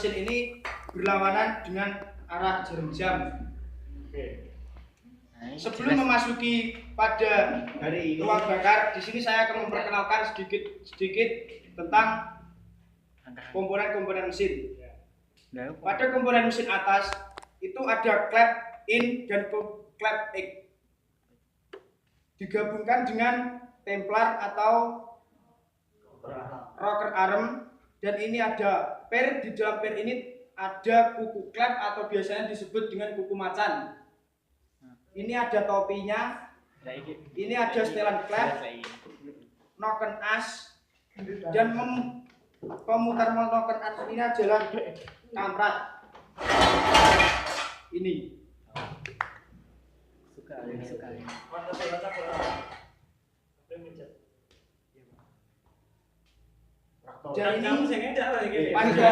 mesin ini berlawanan dengan arah jarum jam. Sebelum memasuki pada ruang bakar, di sini saya akan memperkenalkan sedikit tentang komponen-komponen mesin. Pada komponen mesin atas itu ada klep in dan klep X. Digabungkan dengan templar atau rocker arm, dan ini ada per. Di dalam per ini ada kuku klep atau biasanya disebut dengan kuku macan. Ini ada topinya, ini ada setelan klep, noken as, dan pemutar noken as ini adalah kamprat. Ini. Dan ini pada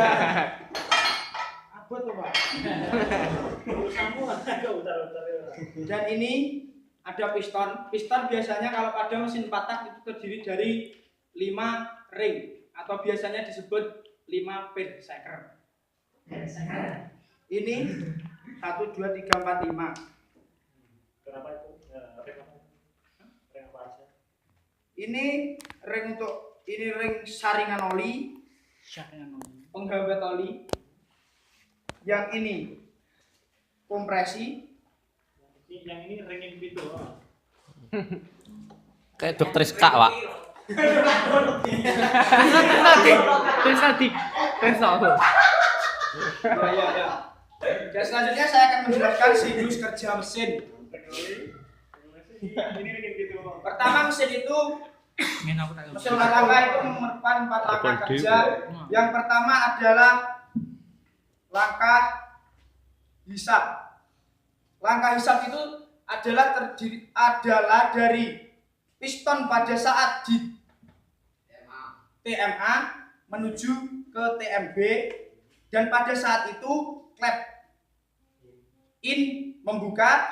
apa tuh Pak? Dan ini ada piston. Piston biasanya kalau pada mesin 4 tak itu terdiri dari 5 ring atau biasanya disebut 5 berserker. Ini 1, 2, 3, 4, 5. Kenapa itu? Ring apa aja? Ini ring untuk ring saringan oli, penghambat oli. Yang ini kompresi. Yang ini ringin pintu. Kayak dokter Ska, Pak. Ya. Dan selanjutnya saya akan menjelaskan siklus kerja mesin. Ini ringin pintu. Pertama, mesin olahraga itu memerlukan 4 langkah kerja. Yang pertama adalah langkah hisap. Langkah hisap itu adalah dari piston pada saat di TMA menuju ke TMB, dan pada saat itu klep in membuka,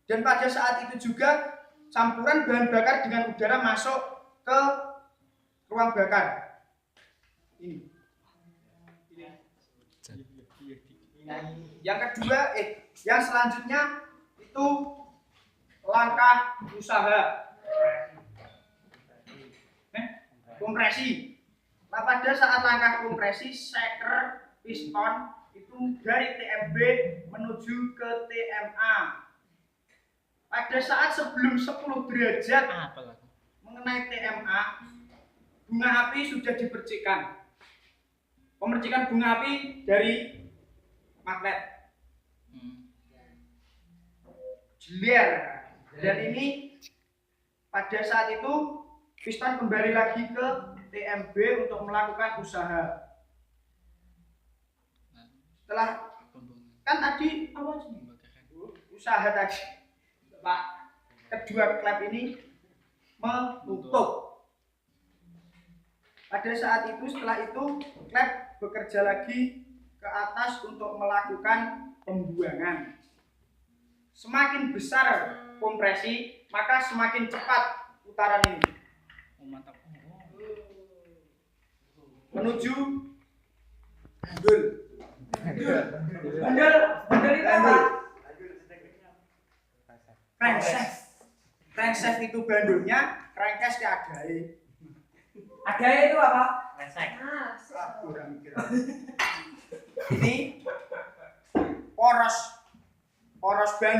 dan pada saat itu juga campuran bahan bakar dengan udara masuk ke ruang bakar. Ini. Yang kedua, yang selanjutnya itu langkah usaha kompresi. Nah, pada saat langkah kompresi, shaker piston itu dari TMB menuju ke TMA. Pada saat sebelum 10 derajat mengenai TMA, bunga api sudah dipercikan. Pemercikan bunga api dari magnet. Jeler. Dan ini pada saat itu piston kembali lagi ke TMB untuk melakukan usaha. Setelah kan tadi apa sih? Usaha tadi, Pak. Kedua klep ini menutup. Pada saat itu, setelah itu klep bekerja lagi ke atas untuk melakukan pembuangan. Semakin besar kompresi, maka semakin cepat putaran ini. Menuju bandul. Bandul itu apa? Crankshaft itu bandulnya, crankcase adai. Adai itu apa? Kurang mikir. Ini poros bandul.